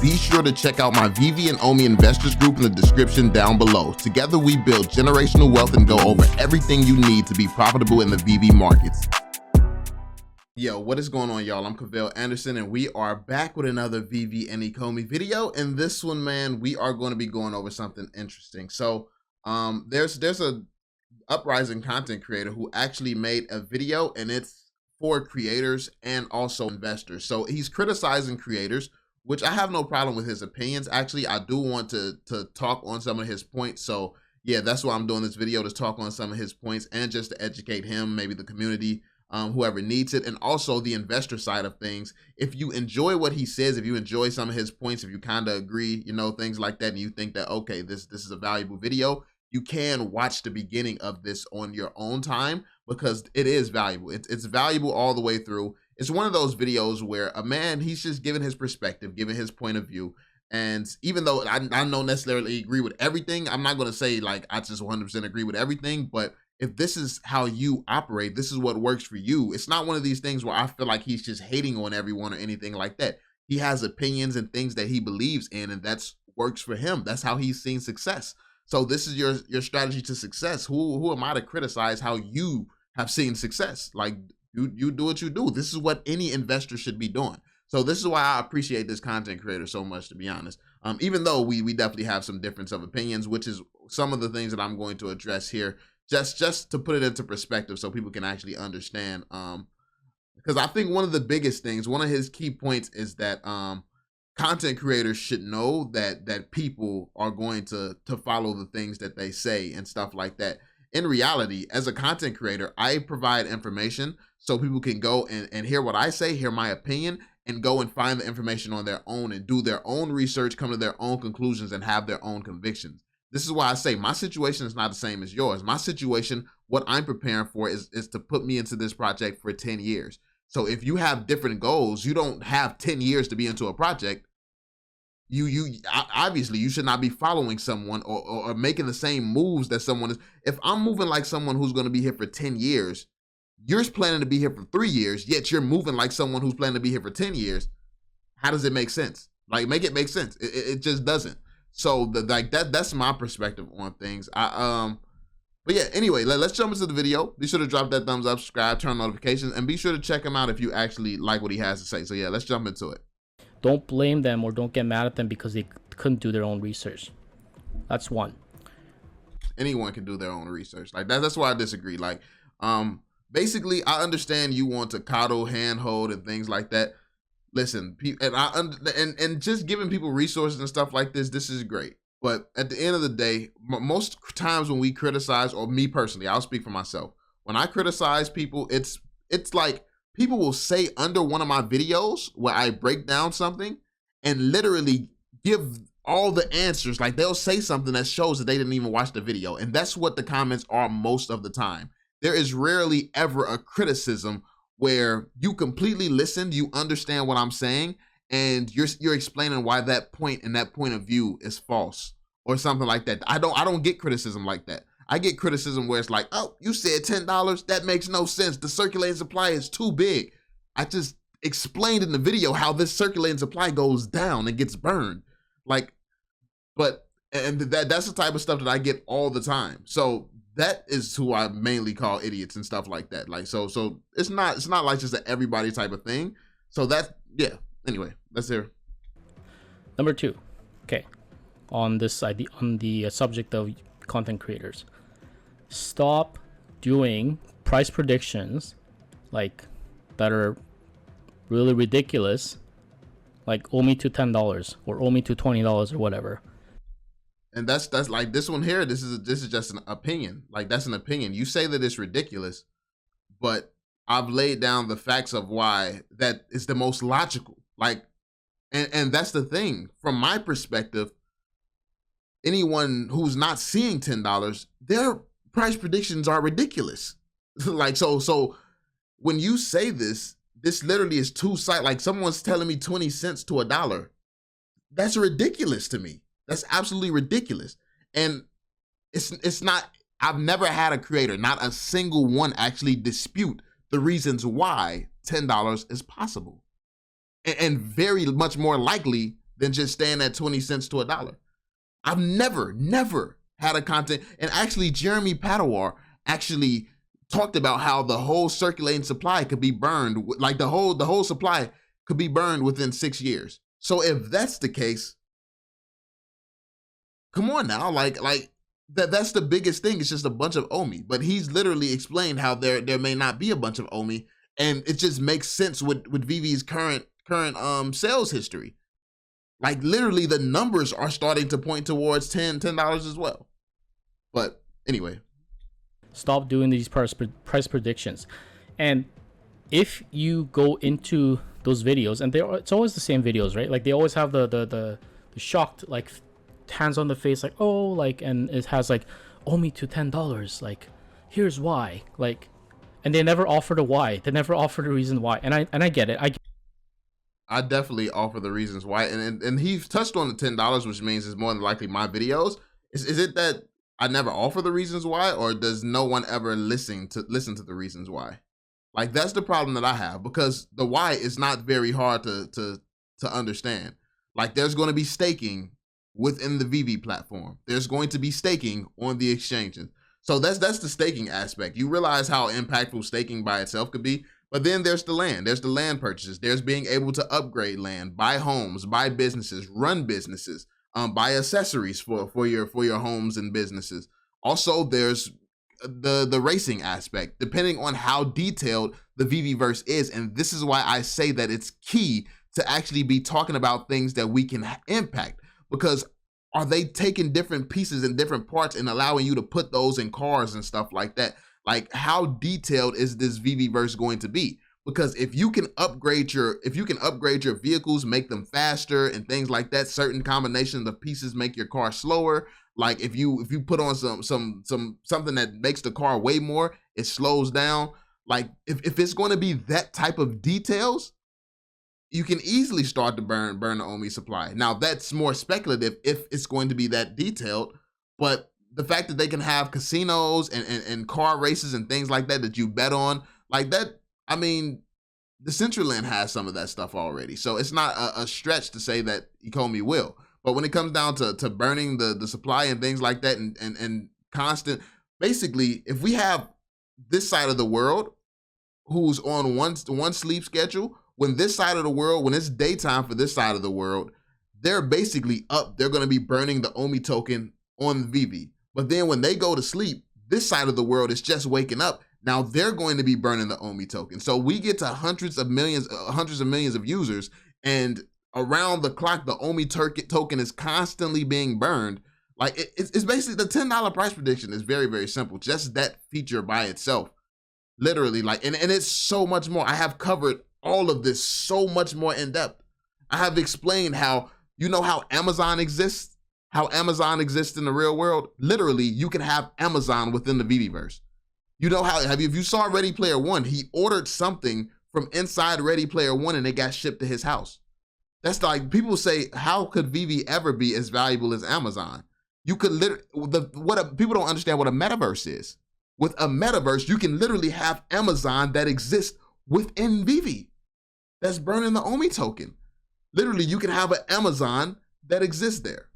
Be sure to check out my VeVe and Omi investors group in the description down below. Together we build generational wealth and go over everything you need to be profitable in the VeVe markets. Yo, what is going on, y'all? I'm Cavell Anderson, and we are back with another VeVe and Ecomi video. And this one, man, we are going to be going over something interesting. So there's a uprising content creator who actually made a video, and it's for creators and also investors. So he's criticizing creators, which I have no problem with his opinions. Actually, I do want to talk on some of his points. So yeah, that's why I'm doing this video, to talk on some of his points and just to educate him, maybe the community, whoever needs it, and also the investor side of things. If you enjoy what he says, if you enjoy some of his points, if you kind of agree, you know, things like that, and you think that, okay, this is a valuable video, you can watch the beginning of this on your own time, because it is valuable. It's valuable all the way through. It's one of those videos where a man, he's just giving his perspective, giving his point of view. And even though I don't necessarily agree with everything, I'm not going to say like I just 100% agree with everything, but if this is how you operate, this is what works for you. It's not one of these things where I feel like he's just hating on everyone or anything like that. He has opinions and things that he believes in, and that's works for him. That's how he's seen success. So this is your strategy to success. Who am I to criticize how you have seen success? Like, you do what you do. This is what any investor should be doing. So this is why I appreciate this content creator so much, to be honest. Even though we definitely have some difference of opinions, which is some of the things that I'm going to address here, just to put it into perspective so people can actually understand. Because I think one of the biggest things, one of his key points is that content creators should know that people are going to follow the things that they say and stuff like that. In reality, as a content creator, I provide information so people can go and hear what I say, hear my opinion, and go and find the information on their own and do their own research, come to their own conclusions, and have their own convictions. This is why I say my situation is not the same as yours. My situation, what I'm preparing for is to put me into this project for 10 years. So if you have different goals, you don't have 10 years to be into a project. You obviously you should not be following someone or making the same moves that someone is. If I'm moving like someone who's going to be here for 10 years, you're planning to be here for 3 years, yet you're moving like someone who's planning to be here for 10 years. How does it make sense? Like, make it make sense. It just doesn't. So that's my perspective on things. But yeah, anyway, let's jump into the video. Be sure to drop that thumbs up, subscribe, turn on notifications, and be sure to check him out if you actually like what he has to say. So yeah, let's jump into it. Don't blame them or don't get mad at them because they couldn't do their own research. That's one. Anyone can do their own research. Like that's why I disagree. Like, basically, I understand you want to coddle, handhold, and things like that. Listen, and just giving people resources and stuff like this is great. But at the end of the day, most times when we criticize, or me personally, I'll speak for myself. When I criticize people, it's like people will say under one of my videos where I break down something and literally give all the answers. Like, they'll say something that shows that they didn't even watch the video. And that's what the comments are most of the time. There is rarely ever a criticism where you completely listened, you understand what I'm saying, and you're explaining why that point and that point of view is false or something like that. I don't get criticism like that. I get criticism where it's like, oh, you said $10. That makes no sense. The circulating supply is too big. I just explained in the video how this circulating supply goes down and gets burned. Like, and that's the type of stuff that I get all the time. So that is who I mainly call idiots and stuff like that. Like, so it's not like just an everybody type of thing. So that, yeah. Anyway, let's hear. Number two, okay, on this idea, on the subject of content creators, stop doing price predictions like that are really ridiculous, like Omi to $10 or Omi to $20 or whatever. And that's like this one here. This is just an opinion. Like, that's an opinion. You say that it's ridiculous, but I've laid down the facts of why that is the most logical. Like, and that's the thing. From my perspective, anyone who's not seeing $10, their price predictions are ridiculous. Like, so when you say this literally is two-sided. Like, someone's telling me 20 cents to $1. That's ridiculous to me. That's absolutely ridiculous. And it's not, I've never had a creator, not a single one, actually dispute the reasons why $10 is possible. and very much more likely than just staying at 20 cents to $1. I've never had a content, and actually Jeremy Padawar actually talked about how the whole circulating supply could be burned, like the whole supply could be burned within 6 years. So if that's the case, come on now, like that's the biggest thing. It's just a bunch of Omi, but he's literally explained how there may not be a bunch of Omi, and it just makes sense with VeVe's current sales history. Like literally the numbers are starting to point towards $10 as well. But anyway, stop doing these price predictions. And if you go into those videos, and it's always the same videos, right? Like they always have the shocked, like hands on the face, like, oh, like, and it has like Omi to $10, like here's why, like, and they never offer the why. They never offer the reason why. And I get it. I definitely offer the reasons why, and he touched on the $10, which means it's more than likely my videos. Is it that I never offer the reasons why, or does no one ever listen to the reasons why? Like that's the problem that I have, because the why is not very hard to understand. Like there's going to be staking within the VeVe platform. There's going to be staking on the exchanges. So that's the staking aspect. You realize how impactful staking by itself could be. But then there's the land. There's the land purchases. There's being able to upgrade land, buy homes, buy businesses, run businesses, buy accessories for your homes and businesses. Also, there's the racing aspect, depending on how detailed the VeVeverse is. And this is why I say that it's key to actually be talking about things that we can impact, because are they taking different pieces and different parts and allowing you to put those in cars and stuff like that? Like how detailed is this VeVeverse going to be? Because if you can upgrade your vehicles, make them faster and things like that, certain combinations of pieces make your car slower. Like if you put on something that makes the car weigh more, it slows down. Like if it's going to be that type of details, you can easily start to burn the Omi supply. Now that's more speculative if it's going to be that detailed, but the fact that they can have casinos and car races and things like that you bet on, like that, I mean, the Decentraland has some of that stuff already. So it's not a stretch to say that Ecomi will. But when it comes down to burning the supply and things like that and constant, basically, if we have this side of the world who's on one sleep schedule, when this side of the world, when it's daytime for this side of the world, they're basically up. They're going to be burning the Omi token on VeVe. But then when they go to sleep, this side of the world is just waking up. Now they're going to be burning the Omi token. So we get to hundreds of millions of users, and around the clock, the Omi token is constantly being burned. Like it's basically the $10 price prediction is very, very simple. Just that feature by itself, literally, like, and it's so much more. I have covered all of this so much more in depth. I have explained how, you know how Amazon exists? How Amazon exists in the real world? Literally, you can have Amazon within the VeVeverse. You know how, if you saw Ready Player One, he ordered something from inside Ready Player One and it got shipped to his house. That's like, people say, how could VeVe ever be as valuable as Amazon? You could people don't understand what a metaverse is. With a metaverse, you can literally have Amazon that exists within VeVe. That's burning the Omi token. Literally, you can have an Amazon that exists there.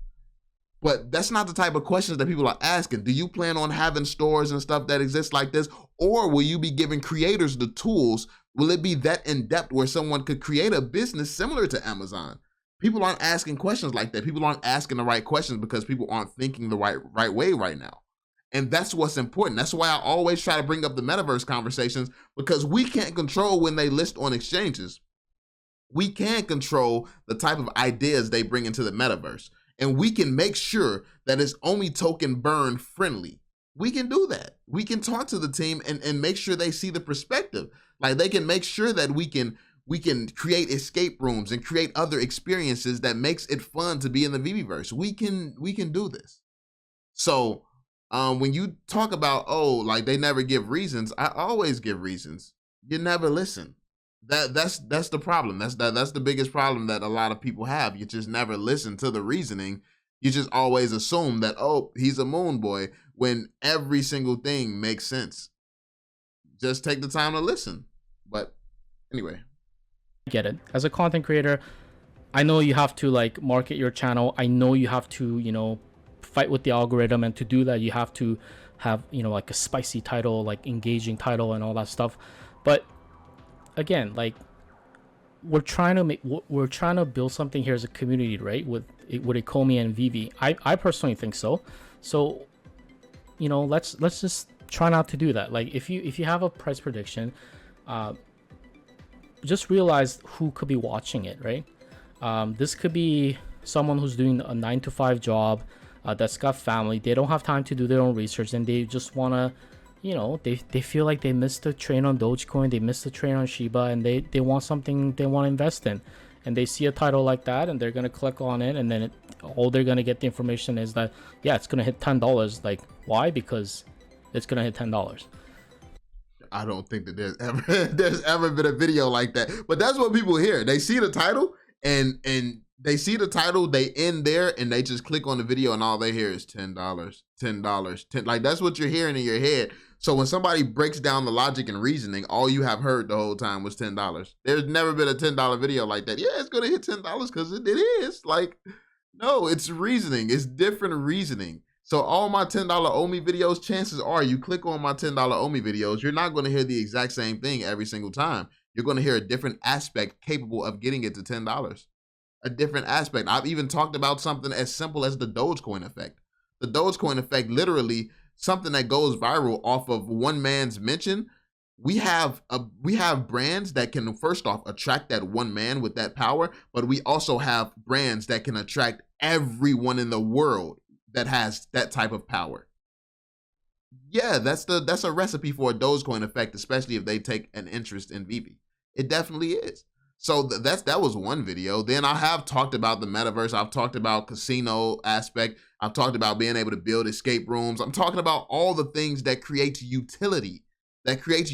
But that's not the type of questions that people are asking. Do you plan on having stores and stuff that exist like this? Or will you be giving creators the tools? Will it be that in depth where someone could create a business similar to Amazon? People aren't asking questions like that. People aren't asking the right questions because people aren't thinking the right way right now. And that's what's important. That's why I always try to bring up the metaverse conversations, because we can't control when they list on exchanges. We can control the type of ideas they bring into the metaverse. And we can make sure that it's Omi token burn friendly. We can do that. We can talk to the team and make sure they see the perspective. Like they can make sure that we can create escape rooms and create other experiences that makes it fun to be in the VeVeverse. We can do this. So when you talk about, oh, like they never give reasons, I always give reasons. You never listen. That's the problem. That's the biggest problem that a lot of people have. You just never listen to the reasoning. You just always assume that, oh, he's a moon boy, when every single thing makes sense. Just take the time to listen. But anyway, get it. As a content creator, I know you have to like market your channel. I know you have to, you know, fight with the algorithm, and to do that you have to have, you know, like a spicy title, like engaging title and all that stuff. But again, like we're trying to build something here as a community, right? With Ecomi and VeVe. I personally think so. So, you know, let's just try not to do that. Like if you have a price prediction, just realize who could be watching it, right? This could be someone who's doing a 9-to-5 job, that's got family. They don't have time to do their own research, and they just want to, you know, they feel like they missed the train on Dogecoin, they missed the train on Shiba, and they want something they want to invest in. And they see a title like that, and they're going to click on it, and then all they're going to get the information is that, yeah, it's going to hit $10. Like, why? Because it's going to hit $10. I don't think that there's ever been a video like that. But that's what people hear. They see the title, and they see the title, they end there, and they just click on the video, and all they hear is $10, $10, 10. Like, that's what you're hearing in your head. So when somebody breaks down the logic and reasoning, all you have heard the whole time was $10. There's never been a $10 video like that. Yeah, it's gonna hit $10 because it is. Like, no, it's reasoning. It's different reasoning. So all my $10 Omi videos, chances are you click on my $10 Omi videos, you're not gonna hear the exact same thing every single time. You're gonna hear a different aspect capable of getting it to $10. A different aspect. I've even talked about something as simple as the Dogecoin effect. The Dogecoin effect, literally something that goes viral off of one man's mention. We have brands that can, first off, attract that one man with that power, but we also have brands that can attract everyone in the world that has that type of power. Yeah, that's a recipe for a Dogecoin effect, especially if they take an interest in VeVe. It definitely is. So that was one video. Then I have talked about the metaverse. I've talked about casino aspect. I've talked about being able to build escape rooms. I'm talking about all the things that create utility, and creates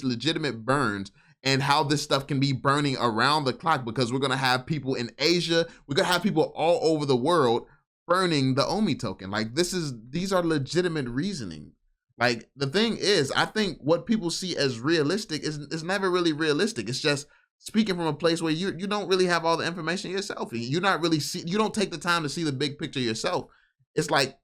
legitimate burns, and how this stuff can be burning around the clock, because we're going to have people in Asia. We're going to have people all over the world burning the Omi token. Like, these are legitimate reasoning. Like, the thing is, I think what people see as realistic is never really realistic. It's just speaking from a place where you don't really have all the information yourself. You don't take the time to see the big picture yourself. It's like,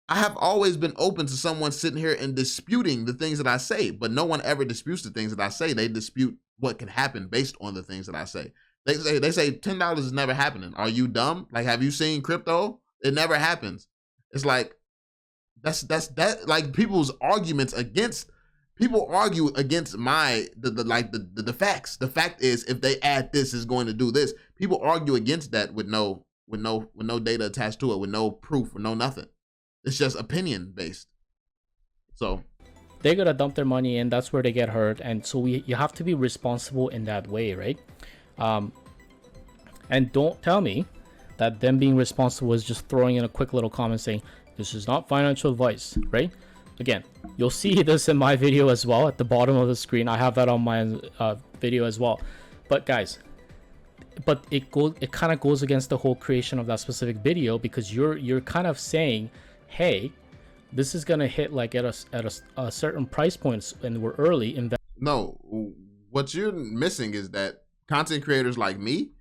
I have always been open to someone sitting here and disputing the things that I say, but no one ever disputes the things that I say. They dispute what can happen based on the things that I say. They say $10 is never happening. Are you dumb? Like, have you seen crypto? It never happens. It's like, that's like people's arguments against. People argue against the facts. The fact is, if they add this, is going to do this. People argue against that with no data attached to it, with no proof, with no nothing. It's just opinion based. So they're gonna dump their money in. That's where they get hurt. And so you have to be responsible in that way, right? And don't tell me that them being responsible is just throwing in a quick little comment saying this is not financial advice, right? Again, you'll see this in my video as well at the bottom of the screen. I have that on my video as well. But guys, it kind of goes against the whole creation of that specific video, because you're kind of saying, hey, this is gonna hit like at a certain price points, and we're early in that. No, what you're missing is that content creators like me,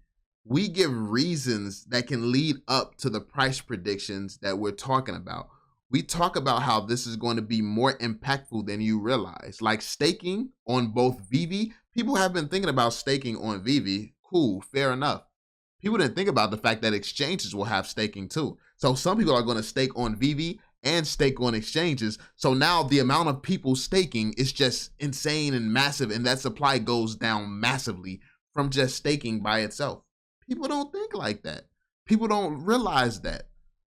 we give reasons that can lead up to the price predictions that we're talking about. We talk about how this is going to be more impactful than you realize. Like staking on both VeVe. People have been thinking about staking on VeVe. Cool, fair enough. People didn't think about the fact that exchanges will have staking too. So some people are going to stake on VeVe and stake on exchanges. So now the amount of people staking is just insane and massive, and that supply goes down massively from just staking by itself. People don't think like that. People don't realize that.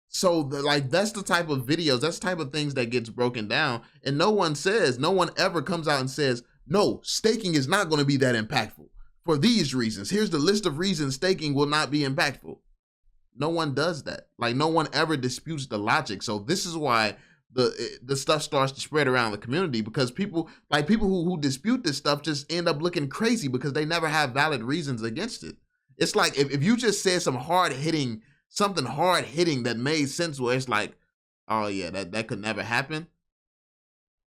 So that's the type of videos, that's the type of things that gets broken down. And no one ever comes out and says, no, staking is not going to be that impactful for these reasons. Here's the list of reasons staking will not be impactful. No one does that. Like, no one ever disputes the logic. So this is why the stuff starts to spread around the community, because people who dispute this stuff just end up looking crazy because they never have valid reasons against it. It's like if you just said something hard hitting that made sense, where it's like, oh yeah, that could never happen.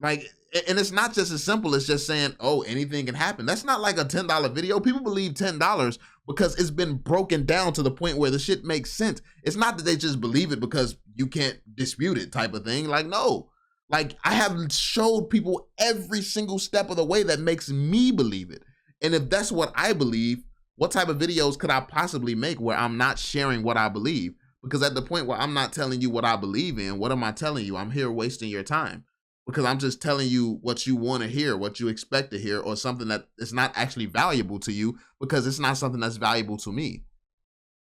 Like, and it's not just as simple as just saying, oh, anything can happen. That's not like a $10 video. People believe $10 because it's been broken down to the point where the shit makes sense. It's not that they just believe it because you can't dispute it type of thing. Like, no. Like, I have showed people every single step of the way that makes me believe it. And if that's what I believe, what type of videos could I possibly make where I'm not sharing what I believe? Because at the point where I'm not telling you what I believe in, what am I telling you? I'm here wasting your time. Because I'm just telling you what you want to hear, what you expect to hear, or something that is not actually valuable to you because it's not something that's valuable to me.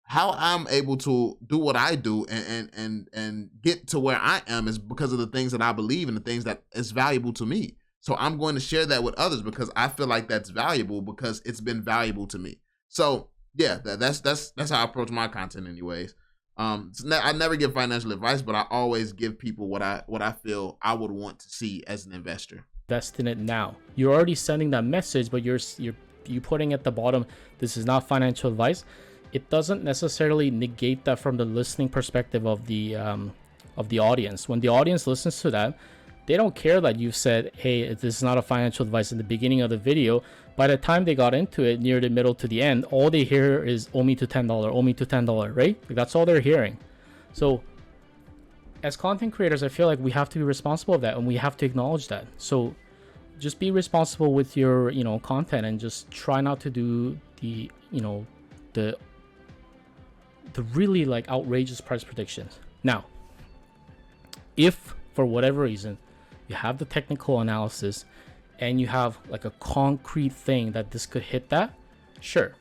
How I'm able to do what I do and get to where I am is because of the things that I believe and the things that is valuable to me. So I'm going to share that with others because I feel like that's valuable because it's been valuable to me. So yeah, that's how I approach my content anyways. I never give financial advice, but I always give people what I feel I would want to see as an investor. Invest in it now. You're already sending that message, but you're putting at the bottom, this is not financial advice. It doesn't necessarily negate that from the listening perspective of the audience. When the audience listens to that, they don't care that you've said, hey, this is not a financial advice in the beginning of the video. By the time they got into it, near the middle to the end, all they hear is Omi to $10, Omi to $10, right? Like, that's all they're hearing. So as content creators, I feel like we have to be responsible of that, and we have to acknowledge that. So just be responsible with your, content, and just try not to do the really like outrageous price predictions. Now, if for whatever reason you have the technical analysis and you have like a concrete thing that this could hit that, sure.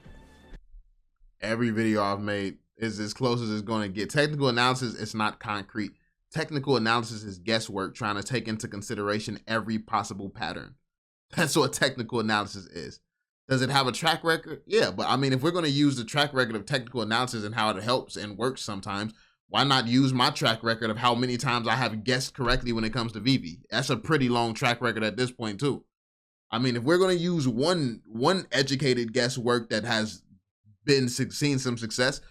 Every video I've made is as close as it's going to get. Technical analysis is not concrete. Technical analysis is guesswork, trying to take into consideration every possible pattern. That's what technical analysis is. Does it have a track record? Yeah, but I mean, if we're going to use the track record of technical analysis and how it helps and works sometimes, why not use my track record of how many times I have guessed correctly when it comes to VeVe? That's a pretty long track record at this point too. I mean, if we're going to use one educated guesswork that has been seen some success,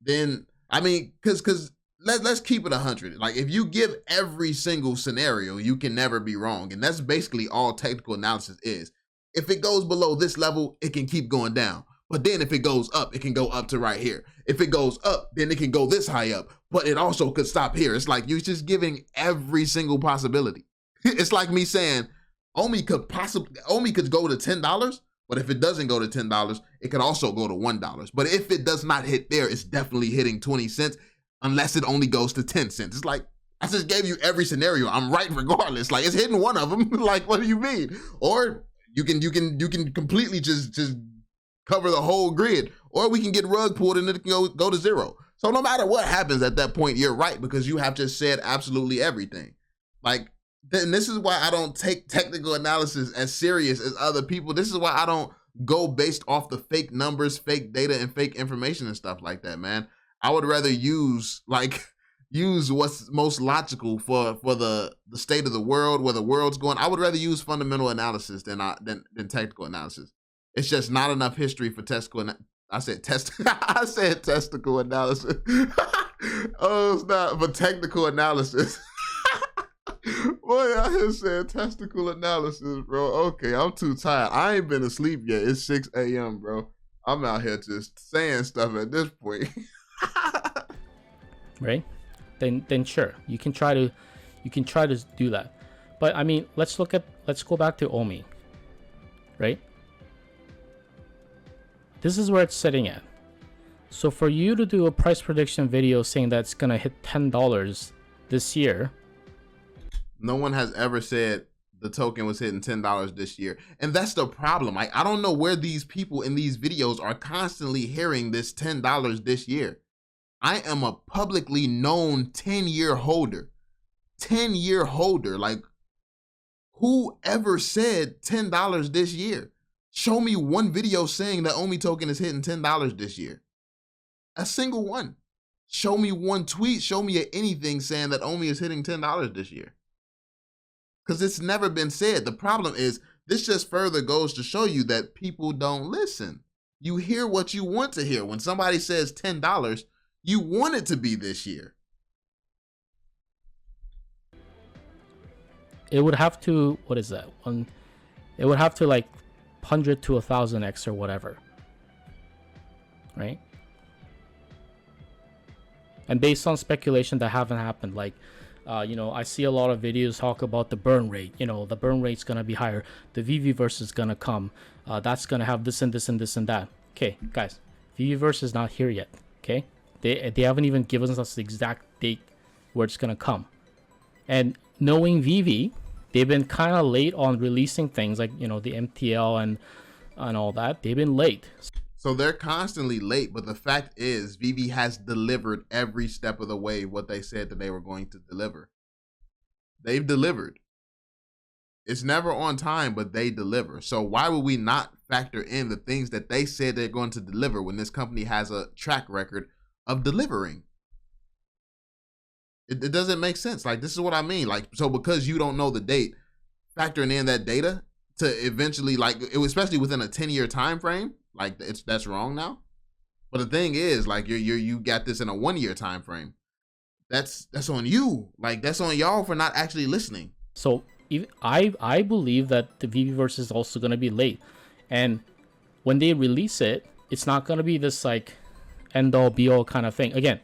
then I mean, because let's keep it 100. Like, if you give every single scenario, you can never be wrong, and that's basically all technical analysis is. If it goes below this level, it can keep going down. But then if it goes up, it can go up to right here. If it goes up, then it can go this high up. But it also could stop here. It's like you're just giving every single possibility. It's like me saying, Omi could go to $10, but if it doesn't go to $10, it could also go to $1. But if it does not hit there, it's definitely hitting 20 cents, unless it only goes to 10 cents. It's like, I just gave you every scenario. I'm right regardless. Like, it's hitting one of them. Like, what do you mean? Or you can completely just cover the whole grid, or we can get rug pulled and it can go to zero. So no matter what happens at that point, you're right, because you have just said absolutely everything. Like, and this is why I don't take technical analysis as serious as other people. This is why I don't go based off the fake numbers, fake data, and fake information and stuff like that, man. I would rather use what's most logical for the state of the world, where the world's going. I would rather use fundamental analysis than technical analysis. It's just not enough history for I said testicle analysis. Oh, it's not for technical analysis. Boy, I just said testicle analysis, bro. Okay, I'm too tired. I ain't been asleep yet. It's 6 a.m., bro. I'm out here just saying stuff at this point. Right? Then sure, you can try to do that. But I mean, let's go back to Omi, right? This is where it's sitting at. So for you to do a price prediction video saying that it's gonna hit $10 this year, no one has ever said the token was hitting $10 this year, and that's the problem. I don't know where these people in these videos are constantly hearing this $10 this year. I am a publicly known 10-year holder. 10-year holder. Like, who ever said $10 this year? Show me one video saying that Omi Token is hitting $10 this year. A single one. Show me one tweet. Show me anything saying that Omi is hitting $10 this year. Because it's never been said. The problem is, this just further goes to show you that people don't listen. You hear what you want to hear. When somebody says $10, you want it to be this year. it would have to, what is that one? It would have to like 100 to 1,000x or whatever, right? And based on speculation that haven't happened, like you know, I see a lot of videos talk about the burn rate. You know, the burn rate's gonna be higher, the VeVe is gonna come, that's gonna have this and this and this and that. Okay guys, VeVe is not here yet. Okay, they haven't even given us the exact date where it's gonna come. And knowing VeVe, they've been kind of late on releasing things, like, you know, the MTL and all that. They've been late. So they're constantly late, but the fact is VeVe has delivered every step of the way what they said that they were going to deliver. They've delivered. It's never on time, but they deliver. So why would we not factor in the things that they said they're going to deliver when this company has a track record of delivering? It doesn't make sense. Like, this is what I mean. Like, so because you don't know the date, factoring in that data to eventually, like, it was especially within a 10-year time frame, like, that's wrong now. But the thing is, like, you got this in a 1-year time frame. That's on you. Like, that's on y'all for not actually listening. So I believe that the VeVe is also going to be late, and when they release it, it's not going to be this like end all be all kind of thing. Again,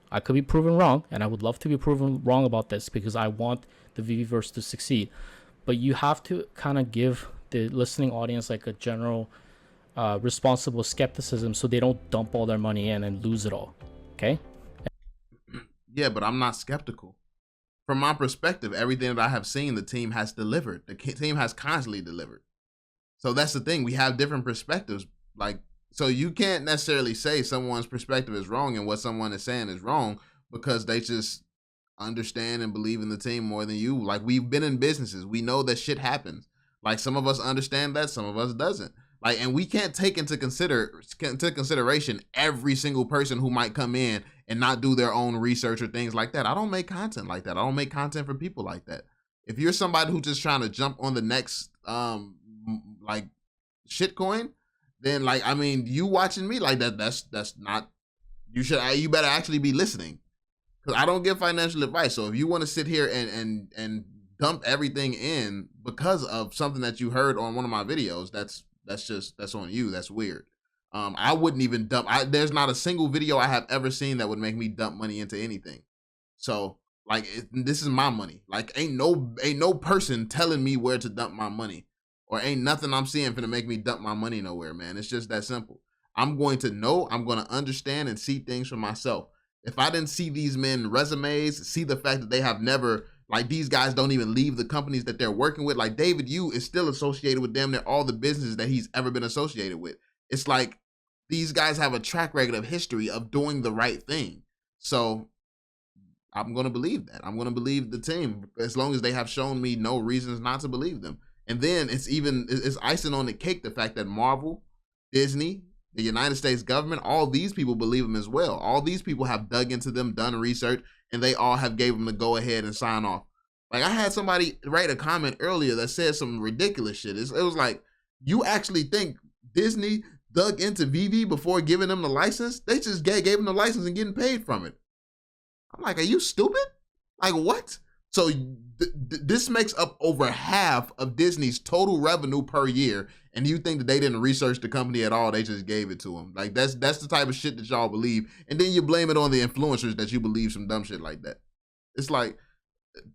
I could be proven wrong, and I would love to be proven wrong about this because I want the VeVe to succeed. But you have to kind of give the listening audience like a general responsible skepticism so they don't dump all their money in and lose it all. Okay? Yeah, but I'm not skeptical. From my perspective, everything that I have seen, the team has delivered. The team has constantly delivered. So that's the thing. We have different perspectives. Like, so you can't necessarily say someone's perspective is wrong and what someone is saying is wrong because they just understand and believe in the team more than you. Like, we've been in businesses. We know that shit happens. Like, some of us understand that, some of us doesn't. Like, and we can't take into consideration every single person who might come in and not do their own research or things like that. I don't make content like that. I don't make content for people like that. If you're somebody who's just trying to jump on the next like shitcoin, then, like, I mean, you watching me like that, that's not, you better actually be listening, because I don't give financial advice. So if you want to sit here and dump everything in because of something that you heard on one of my videos, that's on you. That's weird. I wouldn't even dump. There's not a single video I have ever seen that would make me dump money into anything. So, like, this is my money. Like, ain't no person telling me where to dump my money, or ain't nothing I'm seeing finna make me dump my money nowhere, man. It's just that simple. I'm going to know, I'm going to understand and see things for myself. If I didn't see these men resumes, see the fact that they have never, like, these guys don't even leave the companies that they're working with. Like, David Yu is still associated with damn near all the businesses that he's ever been associated with. It's like these guys have a track record of history of doing the right thing. So I'm going to believe that. I'm going to believe the team as long as they have shown me no reasons not to believe them. And then it's icing on the cake, the fact that Marvel, Disney, the United States government, all these people believe them as well. All these people have dug into them, done research, and they all have gave them the go ahead and sign off. Like, I had somebody write a comment earlier that said some ridiculous shit. It was like, you actually think Disney dug into VeVe before giving them the license? They just gave them the license and getting paid from it. I'm like, are you stupid? Like, what? So this makes up over half of Disney's total revenue per year, and you think that they didn't research the company at all? They just gave it to them. Like, that's the type of shit that y'all believe, and then you blame it on the influencers that you believe some dumb shit like that. It's like,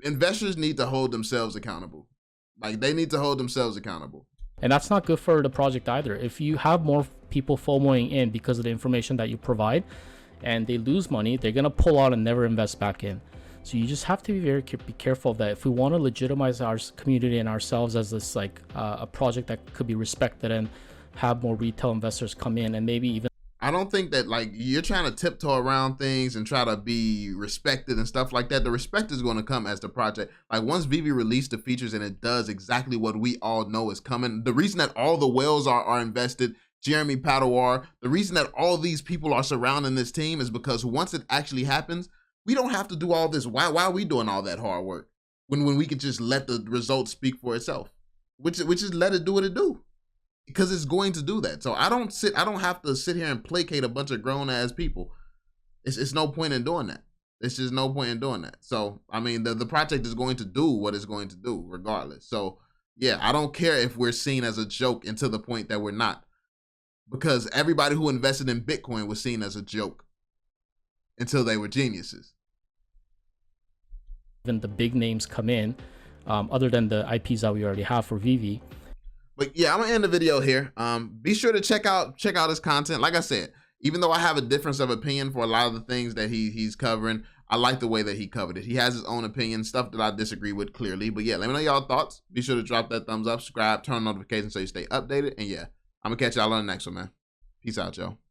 investors need to hold themselves accountable. Like, they need to hold themselves accountable. And that's not good for the project either. If you have more people FOMOing in because of the information that you provide, and they lose money, they're gonna pull out and never invest back in. So you just have to be careful of that. If we want to legitimize our community and ourselves as this, like, a project that could be respected and have more retail investors come in, and maybe even, I don't think that, like, you're trying to tiptoe around things and try to be respected and stuff like that. The respect is going to come as the project, like, once VeVe released the features and it does exactly what we all know is coming. The reason that all the whales are invested, Jeremy Padawar, the reason that all these people are surrounding this team is because once it actually happens, we don't have to do all this. Why are we doing all that hard work when we can just let the results speak for itself? Which is let it do what it do, because it's going to do that. So I don't have to sit here and placate a bunch of grown ass people. It's no point in doing that. It's just no point in doing that. So, I mean, the project is going to do what it's going to do regardless. So, yeah, I don't care if we're seen as a joke until the point that we're not. Because everybody who invested in Bitcoin was seen as a joke until they were geniuses. Even the big names come in, other than the IPs that we already have for VeVe. But yeah, I'm gonna end the video here. Be sure to check out his content. Like I said, even though I have a difference of opinion for a lot of the things that he's covering, I like the way that he covered it. He has his own opinion, stuff that I disagree with clearly. But yeah, let me know y'all thoughts. Be sure to drop that thumbs up, subscribe, turn on notifications so you stay updated. And yeah, I'm gonna catch y'all on the next one, man. Peace out, y'all.